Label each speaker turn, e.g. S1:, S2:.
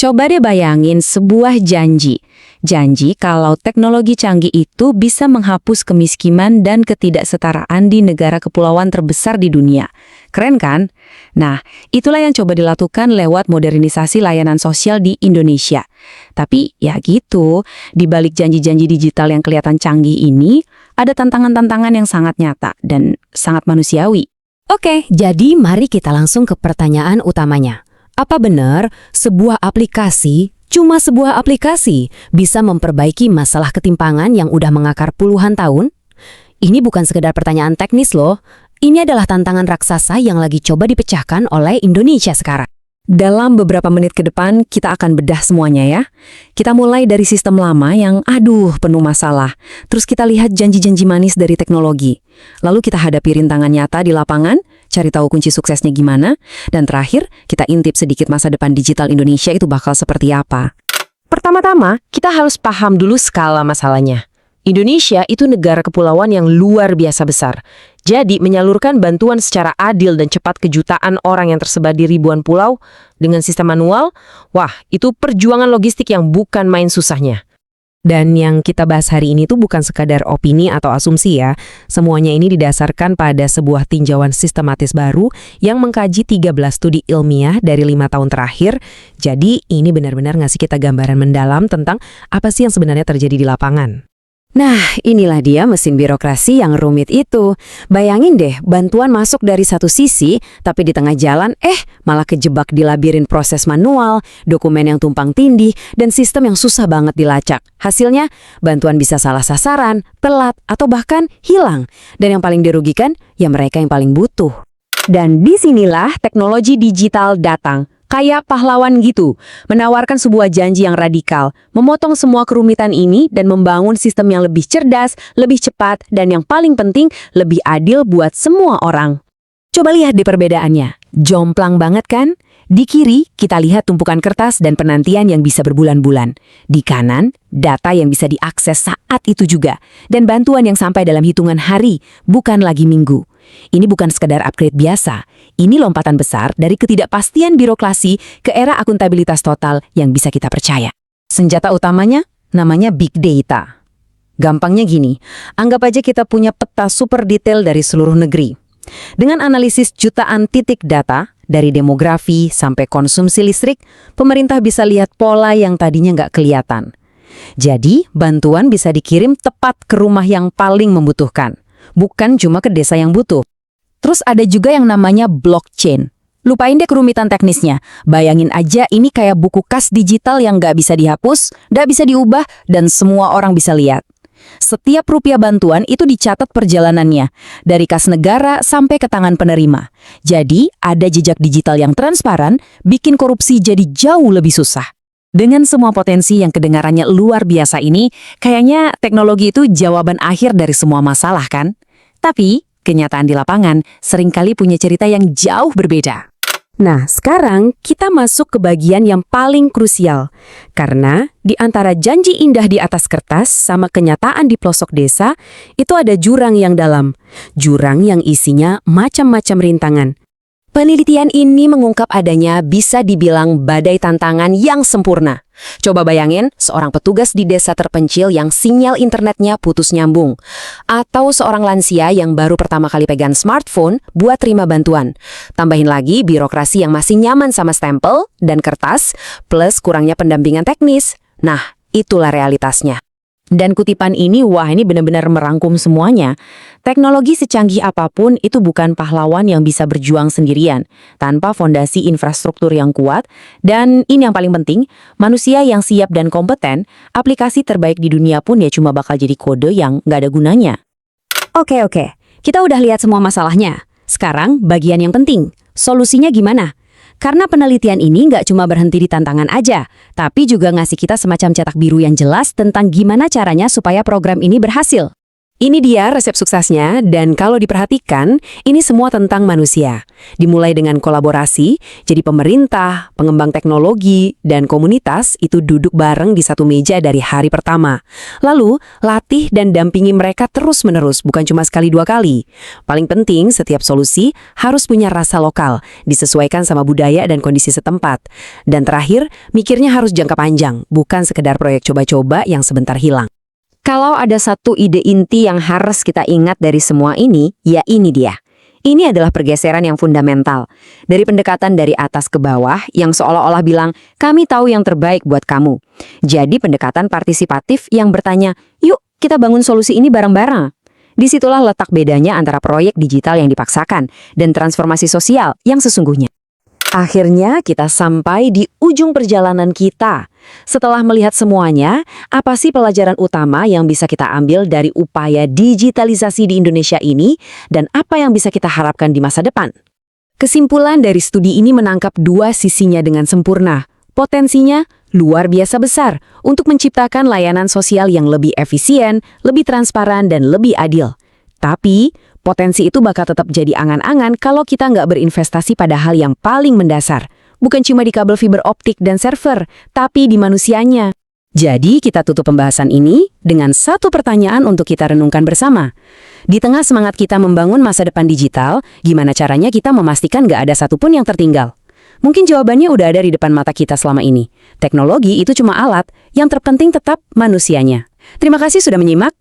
S1: Coba deh bayangin sebuah janji. Janji kalau teknologi canggih itu bisa menghapus kemiskinan dan ketidaksetaraan di negara kepulauan terbesar di dunia. Keren kan? Nah, itulah yang coba dilakukan lewat modernisasi layanan sosial di Indonesia. Tapi ya gitu, di balik janji-janji digital yang kelihatan canggih ini, ada tantangan-tantangan yang sangat nyata dan sangat manusiawi.
S2: Oke, jadi mari kita langsung ke pertanyaan utamanya. Apa benar sebuah aplikasi, cuma sebuah aplikasi, bisa memperbaiki masalah ketimpangan yang udah mengakar puluhan tahun? Ini bukan sekedar pertanyaan teknis loh. Ini adalah tantangan raksasa yang lagi coba dipecahkan oleh Indonesia sekarang.
S1: Dalam beberapa menit ke depan, kita akan bedah semuanya ya. Kita mulai dari sistem lama yang penuh masalah. Terus kita lihat janji-janji manis dari teknologi. Lalu kita hadapi rintangan nyata di lapangan, cari tahu kunci suksesnya gimana, dan terakhir, kita intip sedikit masa depan digital Indonesia itu bakal seperti apa. Pertama-tama, kita harus paham dulu skala masalahnya. Indonesia itu negara kepulauan yang luar biasa besar. Jadi, menyalurkan bantuan secara adil dan cepat ke jutaan orang yang tersebar di ribuan pulau dengan sistem manual, wah, itu perjuangan logistik yang bukan main susahnya.
S2: Dan yang kita bahas hari ini tuh bukan sekadar opini atau asumsi ya. Semuanya ini didasarkan pada sebuah tinjauan sistematis baru yang mengkaji 13 studi ilmiah dari 5 tahun terakhir. Jadi, ini benar-benar ngasih kita gambaran mendalam tentang apa sih yang sebenarnya terjadi di lapangan.
S1: Nah, inilah dia mesin birokrasi yang rumit itu. Bayangin deh, bantuan masuk dari satu sisi, tapi di tengah jalan, malah kejebak di labirin proses manual, dokumen yang tumpang tindih, dan sistem yang susah banget dilacak. Hasilnya, bantuan bisa salah sasaran, telat, atau bahkan hilang. Dan yang paling dirugikan, ya mereka yang paling butuh. Dan disinilah teknologi digital datang. Kayak pahlawan gitu, menawarkan sebuah janji yang radikal, memotong semua kerumitan ini dan membangun sistem yang lebih cerdas, lebih cepat, dan yang paling penting, lebih adil buat semua orang. Coba lihat di perbedaannya, jomplang banget kan? Di kiri, kita lihat tumpukan kertas dan penantian yang bisa berbulan-bulan. Di kanan, data yang bisa diakses saat itu juga, dan bantuan yang sampai dalam hitungan hari, bukan lagi minggu. Ini bukan sekedar upgrade biasa, ini lompatan besar dari ketidakpastian birokrasi ke era akuntabilitas total yang bisa kita percaya. Senjata utamanya namanya big data. Gampangnya gini, anggap aja kita punya peta super detail dari seluruh negeri. Dengan analisis jutaan titik data, dari demografi sampai konsumsi listrik, pemerintah bisa lihat pola yang tadinya nggak kelihatan. Jadi, bantuan bisa dikirim tepat ke rumah yang paling membutuhkan. Bukan cuma ke desa yang butuh. Terus ada juga yang namanya blockchain. Lupain deh kerumitan teknisnya. Bayangin aja ini kayak buku kas digital yang nggak bisa dihapus, nggak bisa diubah, dan semua orang bisa lihat. Setiap rupiah bantuan itu dicatat perjalanannya, dari kas negara sampai ke tangan penerima. Jadi, ada jejak digital yang transparan, bikin korupsi jadi jauh lebih susah. Dengan semua potensi yang kedengarannya luar biasa ini, kayaknya teknologi itu jawaban akhir dari semua masalah kan? Tapi, kenyataan di lapangan seringkali punya cerita yang jauh berbeda. Nah, sekarang kita masuk ke bagian yang paling krusial. Karena di antara janji indah di atas kertas sama kenyataan di pelosok desa, itu ada jurang yang dalam. Jurang yang isinya macam-macam rintangan. Penelitian ini mengungkap adanya bisa dibilang badai tantangan yang sempurna. Coba bayangin seorang petugas di desa terpencil yang sinyal internetnya putus nyambung. Atau seorang lansia yang baru pertama kali pegang smartphone buat terima bantuan. Tambahin lagi birokrasi yang masih nyaman sama stempel dan kertas, plus kurangnya pendampingan teknis. Nah, itulah realitasnya. Dan kutipan ini, ini benar-benar merangkum semuanya. Teknologi secanggih apapun itu bukan pahlawan yang bisa berjuang sendirian, tanpa fondasi infrastruktur yang kuat. Dan ini yang paling penting, manusia yang siap dan kompeten, aplikasi terbaik di dunia pun ya cuma bakal jadi kode yang nggak ada gunanya. Oke, kita udah lihat semua masalahnya. Sekarang bagian yang penting, solusinya gimana? Karena penelitian ini nggak cuma berhenti di tantangan aja, tapi juga ngasih kita semacam cetak biru yang jelas tentang gimana caranya supaya program ini berhasil. Ini dia resep suksesnya, dan kalau diperhatikan, ini semua tentang manusia. Dimulai dengan kolaborasi, jadi pemerintah, pengembang teknologi, dan komunitas itu duduk bareng di satu meja dari hari pertama. Lalu, latih dan dampingi mereka terus-menerus, bukan cuma sekali dua kali. Paling penting, setiap solusi harus punya rasa lokal, disesuaikan sama budaya dan kondisi setempat. Dan terakhir, mikirnya harus jangka panjang, bukan sekedar proyek coba-coba yang sebentar hilang.
S3: Kalau ada satu ide inti yang harus kita ingat dari semua ini, ya ini dia. Ini adalah pergeseran yang fundamental. Dari pendekatan dari atas ke bawah yang seolah-olah bilang, kami tahu yang terbaik buat kamu. Jadi pendekatan partisipatif yang bertanya, yuk kita bangun solusi ini bareng-bareng. Disitulah letak bedanya antara proyek digital yang dipaksakan dan transformasi sosial yang sesungguhnya.
S1: Akhirnya kita sampai di ujung perjalanan kita. Setelah melihat semuanya, apa sih pelajaran utama yang bisa kita ambil dari upaya digitalisasi di Indonesia ini dan apa yang bisa kita harapkan di masa depan? Kesimpulan dari studi ini menangkap dua sisinya dengan sempurna. Potensinya luar biasa besar untuk menciptakan layanan sosial yang lebih efisien, lebih transparan, dan lebih adil. Tapi, potensi itu bakal tetap jadi angan-angan kalau kita nggak berinvestasi pada hal yang paling mendasar. Bukan cuma di kabel fiber optik dan server, tapi di manusianya. Jadi kita tutup pembahasan ini dengan satu pertanyaan untuk kita renungkan bersama. Di tengah semangat kita membangun masa depan digital, gimana caranya kita memastikan nggak ada satupun yang tertinggal? Mungkin jawabannya udah ada di depan mata kita selama ini. Teknologi itu cuma alat, yang terpenting tetap manusianya. Terima kasih sudah menyimak.